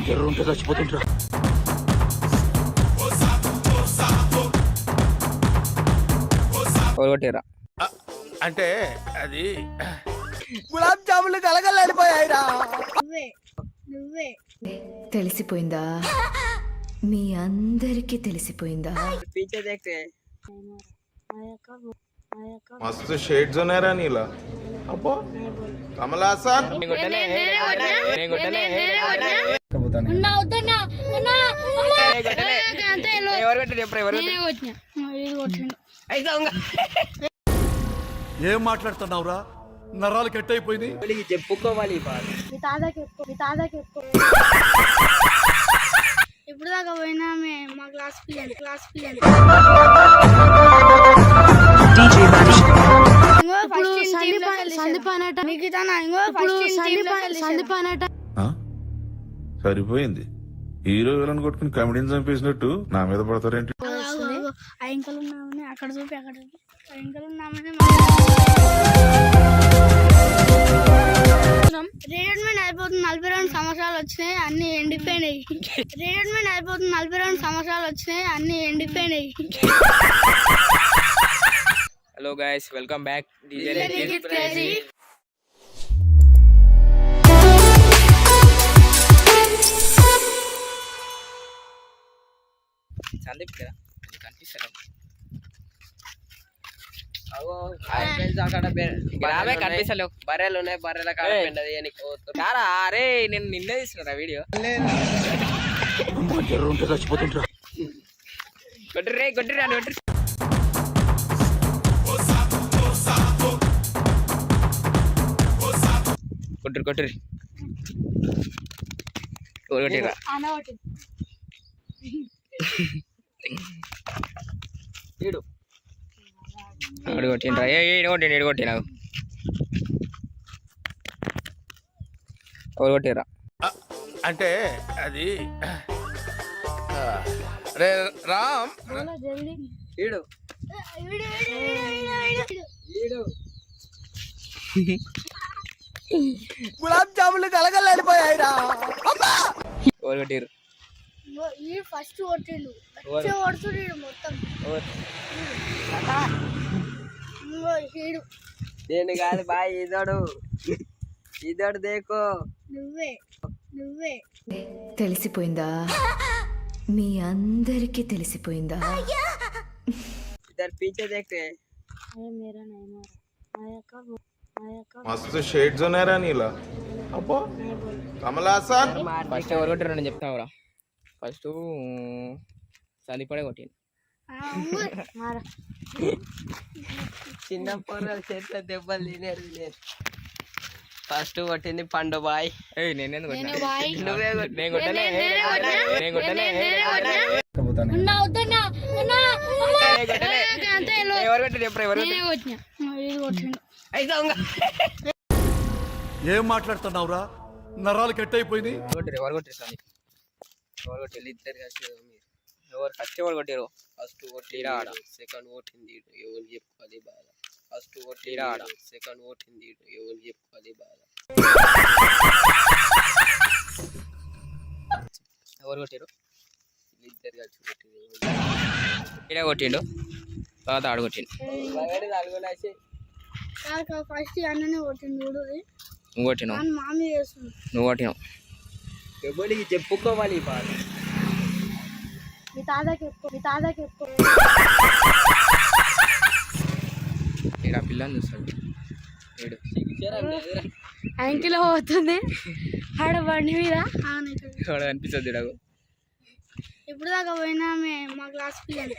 జర్రు ఉంటే చచ్చిపోతుంటా. కొట్టేరా అంటే అది గులాబ్ జాములు కలగలాడిపోయాయిరా. తెలిసిపోయిందా? మీ అందరికీ తెలిసిపోయిందా? पीछे देखते हैं मस्त शेड्स ఉన్నాయి రా నీలా. అబ్బో కమల్ హాసన్ ఏం మాట్లాడుతున్నావురా? నరాలు కట్ అయిపోయింది. చెప్పుకోవాలి ఇప్పుడు దాకా పోయినా మా క్లాస్ పిల్లలు సరిపోయింది. హీరో విలన్ కొట్టుకుని కమెడీని చంపేసినట్టు నా మీద పడతారేంటి? అయింకలు ఉన్నామని అక్కడ చూపి అయింకలు ఉన్నామని రిటైర్మెంట్ అయిపోతుంది. 42 సంవత్సరాలు వచ్చినాయి, అన్ని ఎండిపోయినాయి. రిటైర్మెంట్ అయిపోతుంది. 42 సంవత్సరాలు వచ్చినాయి, అన్ని ఎండిపోయినాయి. Hello guys, welcome back. Sandeep కదా కనిపిస్తారు. కనిపిస్తలేవు. బర్రెలు ఉన్నాయి, బర్రెల కారా. అరే నేను నిన్నే తీసుకున్నా వీడియో. జర్రు ఉంటే చచ్చిపోతుంటా. కొట్టిరే అని కొట్టి కొట్టురు కొట్టిరా ఈడు కొట్టిండ్రా. ఏడు కొట్టి నాకు ఎవరు కొట్టిరా? అంటే అది రే రామ్ ఈడు గులాబ్ జాములు కలగలాడిపోయాయిరా. ఎవరు కొట్టిరు? ఫస్ట్ కొట్టిండు కొడుతున్నాడు మొత్తం. నేను కాదు బాయ్, ఇదోడు దేకో. నువ్వే తెలిసిపోయిందా? మీ అందరికీ తెలిసిపోయిందా? ఇద్దరు పీచే దేకే. మస్తు షేడ్స్ ఉన్నాయి రా నీలా. అబ్బో కమల్ హాసన్ ఫస్ట్ ఎవరు కొట్టిరు నేను చెప్తావురా. ఫస్ట్ సందీపడే కొట్టిండు. చిన్న పొర్రల చేతిలో దెబ్బలు తినేది. ఫస్ట్ కొట్టింది పండు బాయ్. నేనేందుకు ఏం మాట్లాడుతున్నావురా? నరాలు కట్ అయిపోయింది. ఎవరు కొట్టిరు సందీప్? ఎవరు కొట్టిరు? ఇద్దరు కలిసి ఎవరు ఫస్ట్ ఎవరు కొట్టిరు? ఫస్ట్ కొట్టిరా ఆడ, సెకండ్ కొట్టింది ఎవరు చెప్పుకోవాలి బాధ. ఫస్ట్ కొట్టిరా ఆడ, సెకండ్ కొట్టింది ఎవరు చెప్పుకోవాలి బాధ. ఎవరు కొట్టిరు? ఇద్దరు కలిసి కొట్టిరు. ఈడ కొట్టిండు, తర్వాత ఆడు కొట్టిండు. ఫస్ట్ అన్ననే కొట్టిండు. నువ్వు కొట్టినావు, మామీ చేస్తుంది. నువ్వు కొట్టినావు. ఎవరికి చెప్పుకోవాలి బాధ. మీ తాతకి ఈడ పిల్లని చూస్తాడు. యాంకిలో పోతుంది ఆడ బండి మీద. అనిపిస్తుంది ఈడ. ఇప్పుడు దాకా పోయినా మా క్లాస్ పిల్లలు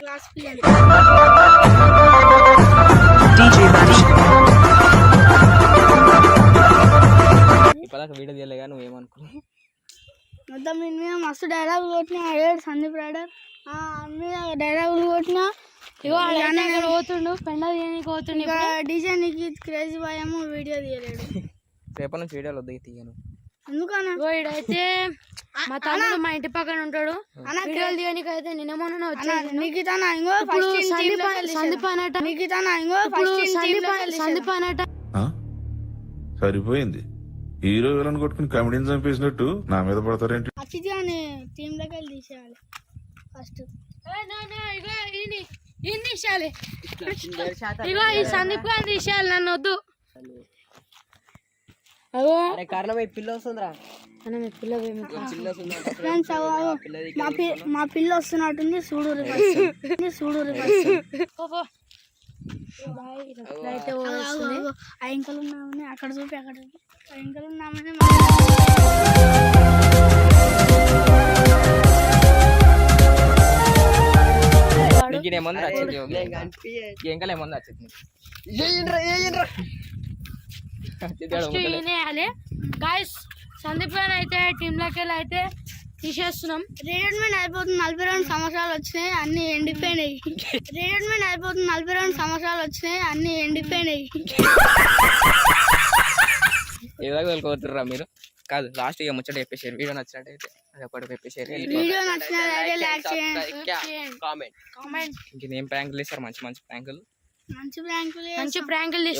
ఇప్పటిదాకా వీడియో తీయలేగా, నువ్వేమనుకున్నావు? మొత్తం మీద మస్తు డైలాగులు కొట్టినా. అయ్యాడు సందీప్ రైడర్ మీద డైలాగులు కొట్టినా. ఇగో పోతుండు పెండ తీయడానికి పోతుండు. ఇక డీజే నీకు క్రేజీ బాయ్ ఏమో వీడియో తీయలేడు. రేపటి నుంచి వీడియోలు వద్ద తీయను. ఎందుకన్నా? ఇడైతే మా తమ్ముడు మా ఇంటి పక్కన ఉంటాడు. వీడియోలు తీయడానికి అయితే నిన్నమోన వచ్చాను. నిఖితానా ఇంకో సందీప్ అనట. సరిపోయింది. హీరో విలన్ కొట్టుకుని కమెడీని చంపేసినట్టు నా మీద పడతారేంటి? అతిథి అని టీమ్ లోకి వెళ్ళి తీసేయాలి ఫస్ట్. తీసేయాలి ఇగో ఈ సందీప్ గారిని తీసేయాలి, నన్ను వద్దు. అగో కారణం ఈ పిల్ల వస్తుందిరా, అన్న మీ పిల్ల పిల్ల వస్తుంది. ఫ్రెండ్స్ మా పిల్ల వస్తున్నట్టుంది, చూడు రివర్స్ అయితే వస్తుంది. ఆ ఇంకలు ఉన్నామని అక్కడ చూపి ఆ ఇంకలు ఉన్నామని ఏమన్నా వచ్చింది, ఇంకా ఏమన్నా వచ్చింది. First ఈయనేయాలి guys. సందీప్ గారు అయితే టీమ్ లోకి వెళ్ళి అయితే తీసేస్తున్నాం. రిటైర్మెంట్ అయిపోతుంది, 42 సంవత్సరాలు వచ్చినాయి, అన్ని ఎండిపోయినాయి. రిటైర్మెంట్ అయిపోతుంది, 42 సంవత్సరాలు వచ్చినాయి, అన్ని ఎండిపోయినాయి. ఏదో వెళ్ళిపోతుర్రా మీరు. కాదు లాస్ట్ ఇక ముచ్చట చెప్పేసారు. వీడియో నచ్చినట్టయితే అది ఒకటి చెప్పేసారు. వీడియో నచ్చినట్లయితే లైక్ చేయండి, కామెంట్. ఇంకేం ప్రాంకులు ఇస్తారు, మంచి మంచి ప్రాంకులు. మంచి ప్రాంకులు